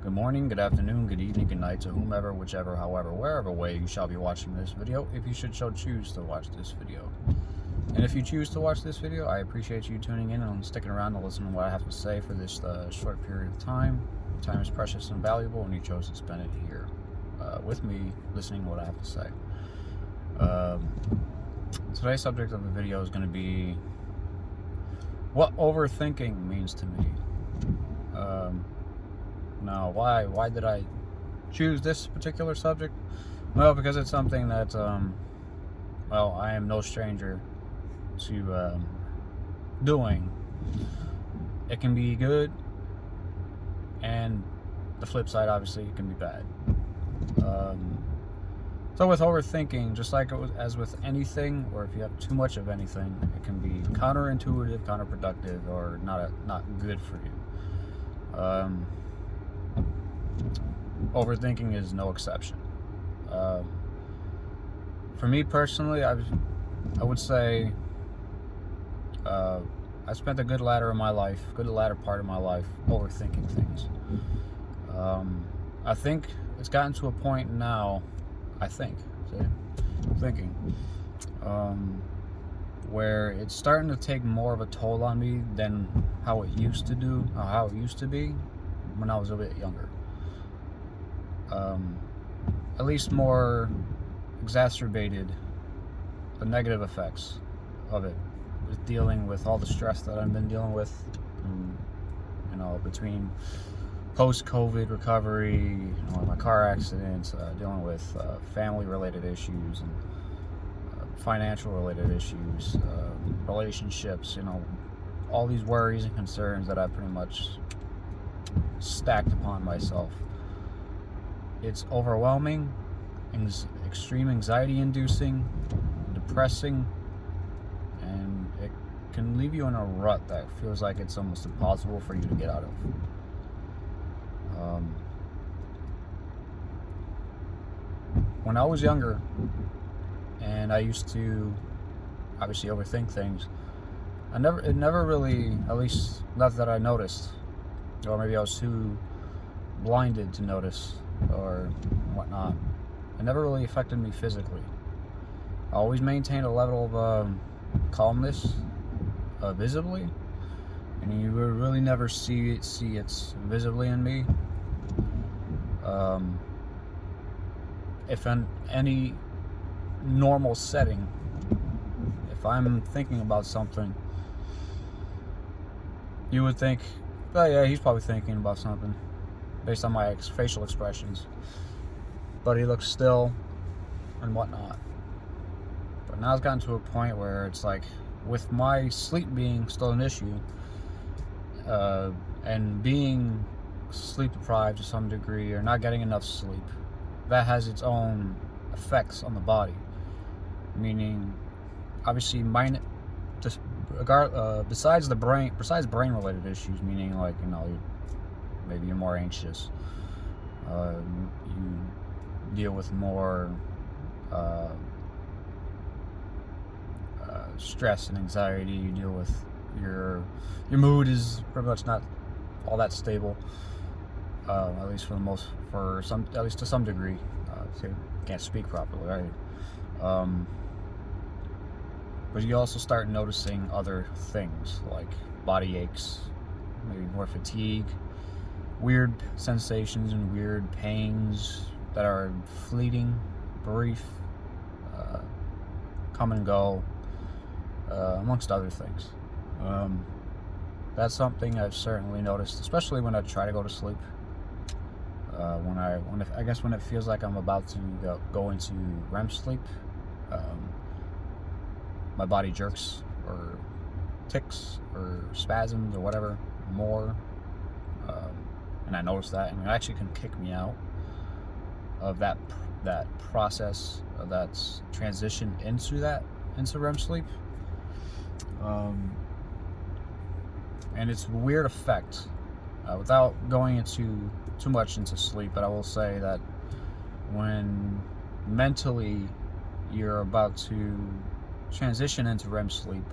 Good morning, good afternoon, good evening, good night to whomever, whichever, however, wherever way you shall be watching this video, if you should so choose to watch this video. And if you choose to watch this video, I appreciate you tuning in and sticking around to listen to what I have to say for this short period of time. Your time is precious and valuable, and you chose to spend it here with me, listening to what I have to say. Today's subject of the video is going to be what overthinking means to me. Now, why did I choose this particular subject? Well, because it's something that, I am no stranger to doing. It can be good, and the flip side, obviously, it can be bad. So with overthinking, just like as with anything, or if you have too much of anything, it can be counterintuitive, counterproductive, or not good for you. Overthinking is no exception. For me personally, I would say I spent a good latter part of my life overthinking things. I think it's gotten to a point now, where it's starting to take more of a toll on me than how it used to be when I was a bit younger. At least more exacerbated the negative effects of it, with dealing with all the stress that I've been dealing with, between post-COVID recovery, my car accident, dealing with family-related issues and financial-related issues, relationships, all these worries and concerns that I pretty much stacked upon myself. It's overwhelming, extreme anxiety-inducing, depressing, and it can leave you in a rut that feels like it's almost impossible for you to get out of. When I was younger, and I used to obviously overthink things, it never really, at least not that I noticed, or maybe I was too blinded to notice or whatnot. It never really affected me physically. I always maintained a level of calmness visibly, and you would really never see it visibly in me. If in any normal setting, if I'm thinking about something, you would think, oh yeah, he's probably thinking about something, based on my facial expressions, but he looks still and whatnot. But now it's gotten to a point where it's like, with my sleep being still an issue, and being sleep deprived to some degree, or not getting enough sleep, that has its own effects on the body. Meaning, obviously, besides brain related issues, meaning like, maybe you're more anxious, you deal with more stress and anxiety, you deal with your mood is pretty much not all that stable, at least to some degree. Can't speak properly, right? But you also start noticing other things like body aches, maybe more fatigue, weird sensations and weird pains that are fleeting, brief, come and go, amongst other things. That's something I've certainly noticed, especially when I try to go to sleep. When it feels like I'm about to go into REM sleep, my body jerks or ticks or spasms or whatever more, and I notice that, and it actually can kick me out of that process, of that transition into REM sleep. And it's a weird effect. Without going into too much into sleep, but I will say that when mentally you're about to transition into REM sleep,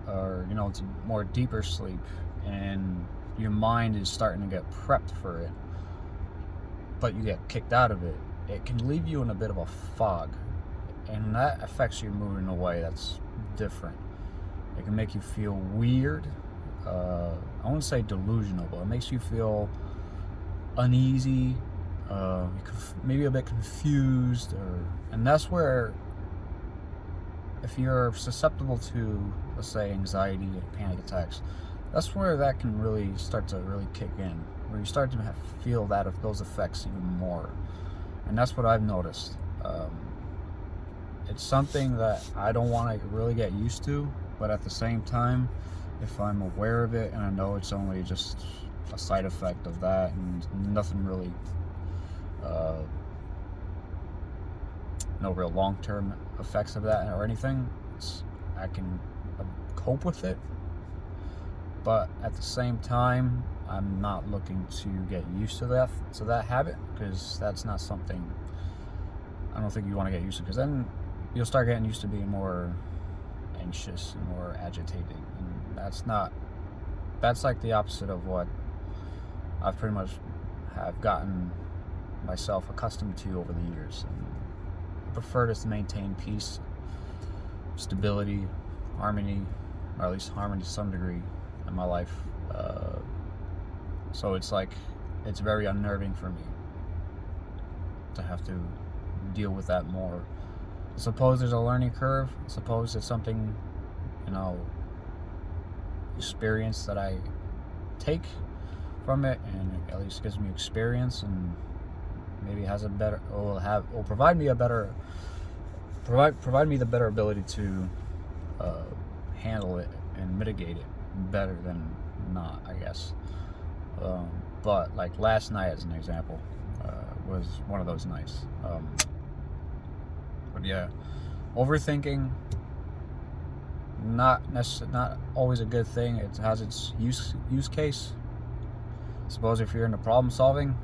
or into more deeper sleep, and your mind is starting to get prepped for it, but you get kicked out of it, it can leave you in a bit of a fog, and that affects your mood in a way that's different. It can make you feel weird. I wouldn't say delusional, but it makes you feel uneasy, maybe a bit confused, and that's where, if you're susceptible to, let's say, anxiety and panic attacks, that's where that can really start to really kick in, where you start to feel those effects even more. And that's what I've noticed. It's something that I don't want to really get used to, but at the same time, if I'm aware of it and I know it's only just a side effect of that and nothing really, no real long-term effects of that or anything, I can cope with it. But at the same time, I'm not looking to get used to that habit, because that's not something I don't think you want to get used to, because then you'll start getting used to being more anxious and more agitated, and that's like the opposite of what I've pretty much have gotten myself accustomed to over the years. And I prefer to maintain peace, stability, harmony, or at least harmony to some degree in my life. So it's very unnerving for me to have to deal with that more. I suppose there's a learning curve. I suppose it's something, experience that I take from it, and it at least gives me experience, and maybe will provide me the better ability to handle it and mitigate it better than not, I guess. But like last night, as an example, was one of those nights. But yeah, overthinking, not always a good thing. It has its use case. Suppose if you're into problem solving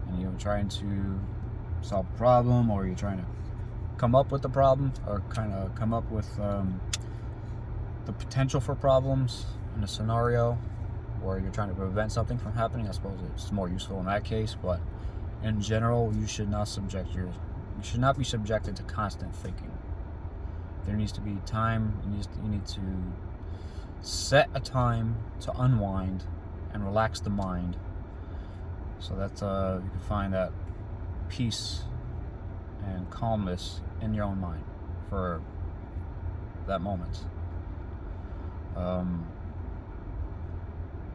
and you're trying to solve a problem, or you're trying to come up with the problem, or kind of come up with the potential for problems in a scenario, or you're trying to prevent something from happening, I suppose it's more useful in that case. But in general, you should not be subjected to constant thinking. There needs to be time. You need to set a time to unwind and relax the mind, so that you can find that peace and calmness in your own mind for that moment.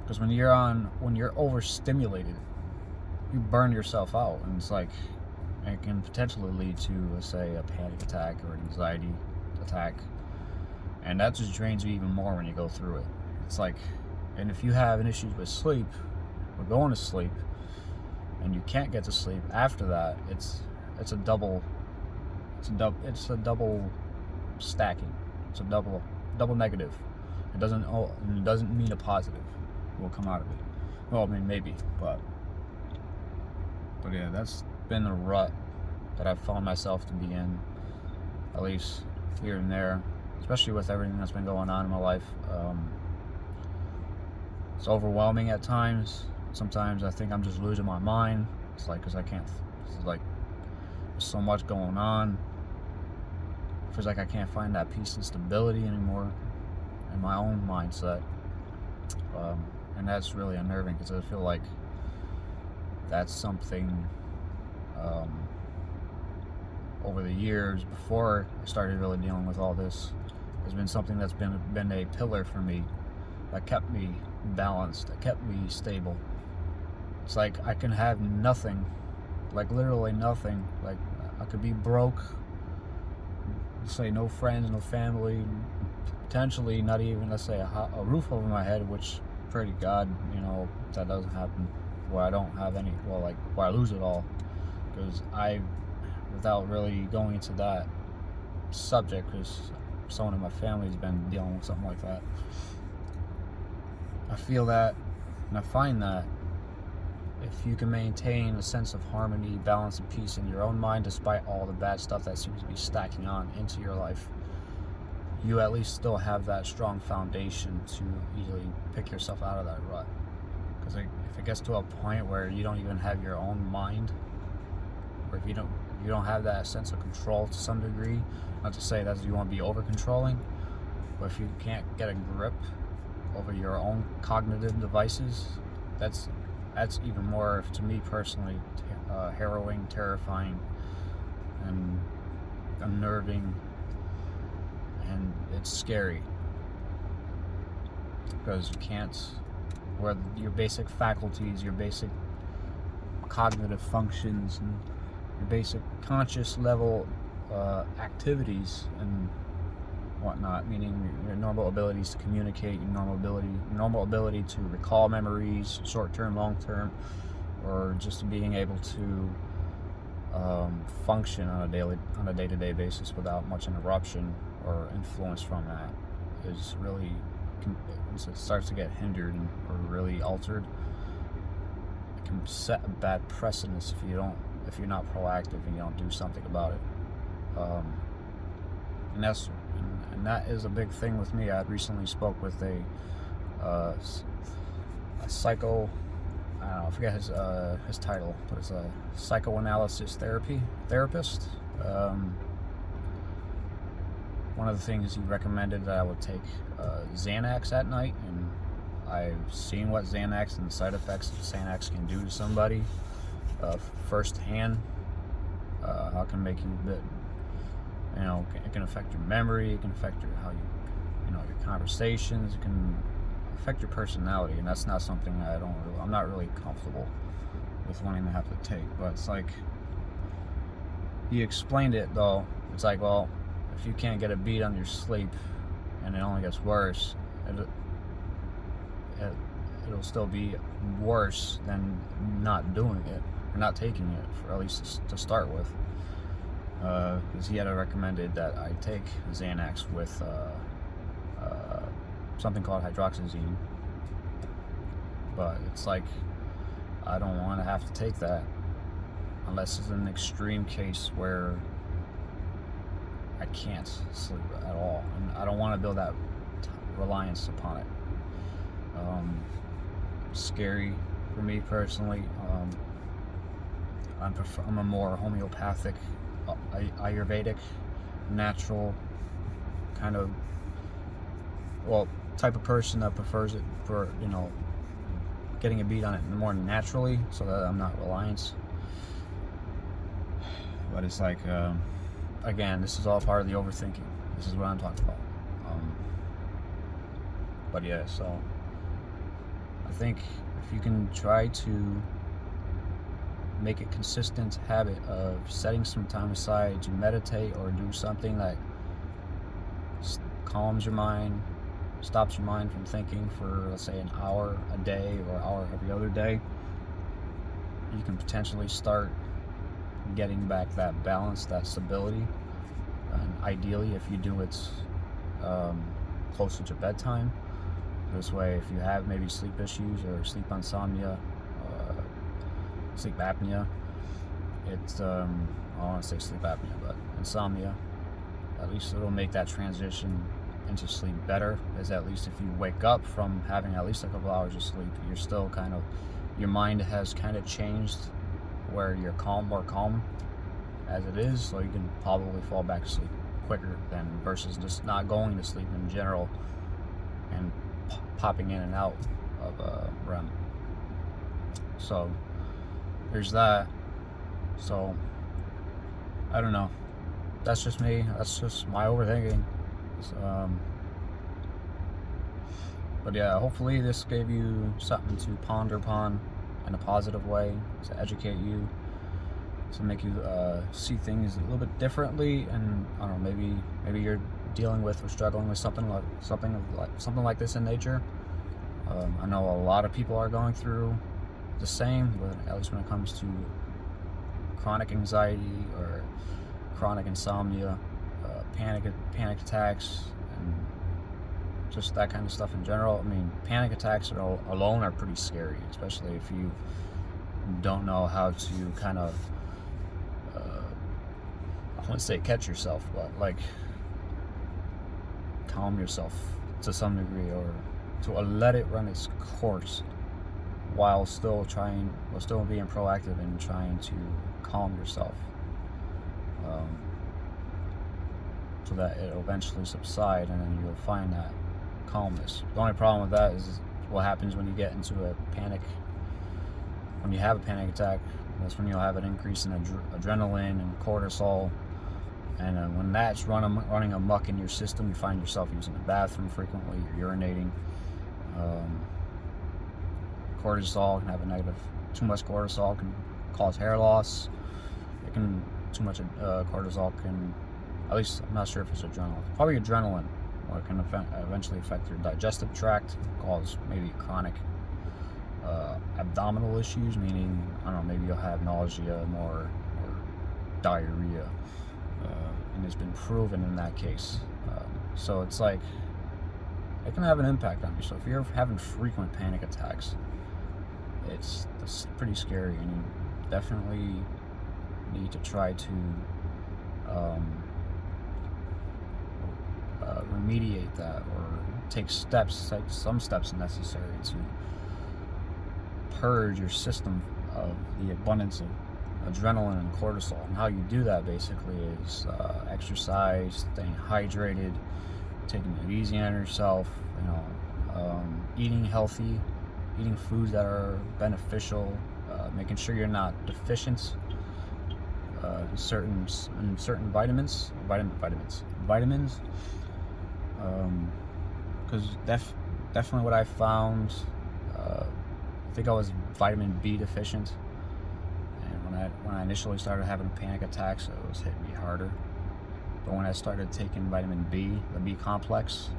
Because when you're overstimulated, you burn yourself out, and it can potentially lead to, let's say, a panic attack or an anxiety attack, and that just drains you even more when you go through it. And if you have an issue with sleep, or going to sleep, and you can't get to sleep after that, it's a double stacking. It's a double negative. It doesn't mean a positive will come out of it. Well, I mean, maybe, but yeah, that's been the rut that I've found myself to be in, at least here and there, especially with everything that's been going on in my life. It's overwhelming at times. Sometimes I think I'm just losing my mind. Because there's so much going on. It feels like I can't find that peace and stability anymore in my own mindset. And that's really unnerving, because I feel like that's something over the years before I started really dealing with all this, has been something that's been a pillar for me, that kept me balanced, that kept me stable. It's like I can have nothing, like literally nothing. Like I could be broke, say no friends, no family, potentially not even, let's say, a roof over my head, which pray to God, that doesn't happen, where I don't have any, where I lose it all. Because without really going into that subject, because someone in my family has been dealing with something like that, I feel that, and I find that if you can maintain a sense of harmony, balance, and peace in your own mind, despite all the bad stuff that seems to be stacking on into your life, you at least still have that strong foundation to easily pick yourself out of that rut. Because if it gets to a point where you don't even have your own mind, or if you don't have that sense of control to some degree, not to say that you want to be over controlling, but if you can't get a grip over your own cognitive devices, that's even more, to me personally, harrowing, terrifying, and unnerving, and it's scary, because you can't, where your basic faculties, your basic cognitive functions, and your basic conscious level activities and whatnot, meaning your normal abilities to communicate, your normal ability to recall memories, short-term, long-term, or just being able to function on a day-to-day basis without much interruption or influence from that, is really, once it starts to get hindered or really altered, it can set a bad precedence if you're not proactive and you don't do something about it. And that is a big thing with me. I recently spoke with a psycho, I don't know, I forget his title, but it's a psychoanalysis therapist. One of the things he recommended that I would take Xanax at night, and I've seen what Xanax and the side effects of Xanax can do to somebody firsthand. How it can make you a bit, it can affect your memory, it can affect your your conversations, it can affect your personality, and that's not something I'm not really comfortable with wanting to have to take. But it's like, he explained it though. It's like, well, if you can't get a beat on your sleep and it only gets worse, it'll still be worse than not doing it or not taking it, for at least to start with. Because he had recommended that I take Xanax with something called hydroxyzine, but it's like, I don't want to have to take that unless it's an extreme case where I can't sleep at all, and I don't want to build that reliance upon it. Scary for me personally. I'm a more homeopathic, Ayurvedic, natural kind of, type of person that prefers it for, getting a beat on it more naturally, so that I'm not reliant. But it's like, again, this is all part of the overthinking. This is what I'm talking about. But yeah, so I think if you can try to make a consistent habit of setting some time aside to meditate or do something that calms your mind, stops your mind from thinking for, let's say, an hour a day or an hour every other day, you can potentially start getting back that balance, that stability. And ideally, if you do it closer to bedtime, this way, if you have maybe sleep issues or sleep insomnia, sleep apnea, it's I don't want to say sleep apnea, but insomnia, at least it'll make that transition into sleep better. As at least if you wake up from having at least a couple hours of sleep, you're still your mind has kind of changed, where you're more calm as it is, so you can probably fall back to sleep quicker than versus just not going to sleep in general and popping in and out of REM. So there's that. So I don't know, that's just me, that's just my overthinking. But yeah, hopefully this gave you something to ponder upon in a positive way, to educate you, to make you see things a little bit differently. And I don't know, maybe you're dealing with or struggling with something like this in nature. I know a lot of people are going through the same, at least when it comes to chronic anxiety or chronic insomnia, panic attacks, and just that kind of stuff in general. I mean, panic attacks alone are pretty scary, especially if you don't know how to kind of, I wouldn't say catch yourself, but like calm yourself to some degree, or to let it run its course while still being proactive and trying to calm yourself, so that it'll eventually subside, and then you'll find that calmness. The only problem with that is what happens when you get into a panic. When you have a panic attack, that's when you'll have an increase in adrenaline and cortisol, and when that's running amok in your system, you find yourself using the bathroom frequently, you're urinating. Cortisol can have a negative. Too much cortisol can cause hair loss. Too much cortisol can, at least I'm not sure if it's adrenaline, probably adrenaline, or it can eventually affect your digestive tract, cause maybe chronic abdominal issues, meaning, I don't know, maybe you'll have nausea or diarrhea, and it's been proven in that case. So it's like, it can have an impact on you. So if you're having frequent panic attacks, it's pretty scary, and you definitely need to try to remediate that, or take some steps necessary to purge your system of the abundance of adrenaline and cortisol. And how you do that basically is exercise, staying hydrated, taking it easy on yourself, eating healthy, eating foods that are beneficial, making sure you're not deficient in certain vitamins, because definitely what I found, I think I was vitamin B deficient, and when I initially started having panic attacks, it was hitting me harder. But when I started taking vitamin B, the B complex,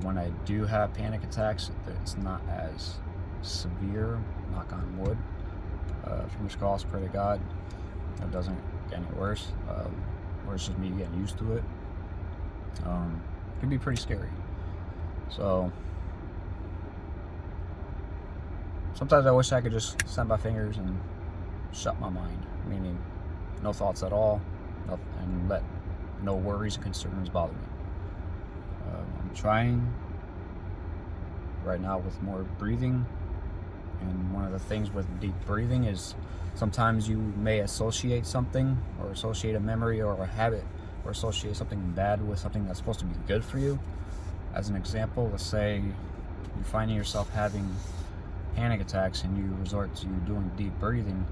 when I do have panic attacks, it's not as severe, knock on wood. Fingers crossed, pray to God it doesn't get any worse, or it's just me getting used to it. It can be pretty scary. So sometimes I wish I could just snap my fingers and shut my mind, meaning no thoughts at all, and let no worries and concerns bother me. I'm trying right now with more breathing, and one of the things with deep breathing is sometimes you may associate something, or associate a memory or a habit, or associate something bad with something that's supposed to be good for you. As an example, let's say you're finding yourself having panic attacks and you resort to doing deep breathing.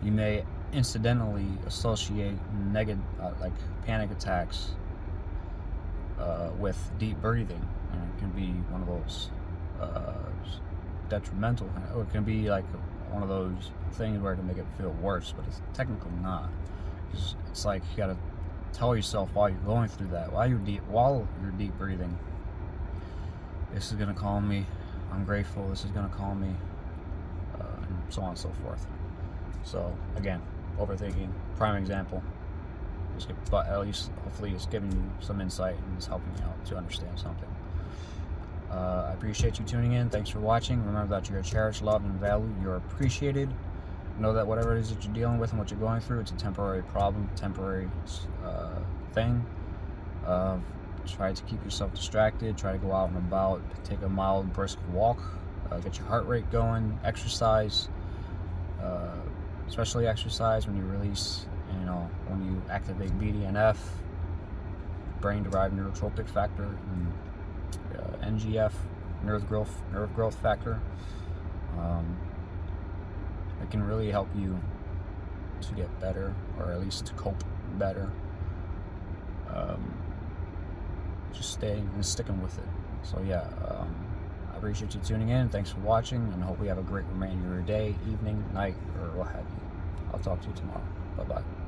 You may incidentally associate like panic attacks with deep breathing, and it can be one of those detrimental, or it can be like one of those things where it can make it feel worse, but it's technically not. It's like you gotta tell yourself while you're going through that, while you're deep breathing, this is gonna calm me, I'm grateful, this is gonna calm me, and so on and so forth. So again, overthinking, prime example. But at least hopefully it's giving you some insight and it's helping you out to understand something. I appreciate you tuning in. Thanks for watching. Remember that you're cherished, loved, and valued. You're appreciated. Know that whatever it is that you're dealing with and what you're going through, it's a temporary problem, temporary thing. Try to keep yourself distracted. Try to go out and about. Take a mild, brisk walk. Get your heart rate going. Exercise. Especially exercise when you release, when you activate BDNF, brain-derived neurotropic factor, and NGF, nerve growth factor. It can really help you to get better, or at least to cope better. Just staying and sticking with it. So yeah, I appreciate you tuning in. Thanks for watching, and I hope you have a great remainder of your day, evening, night, or what have you. I'll talk to you tomorrow. Bye-bye.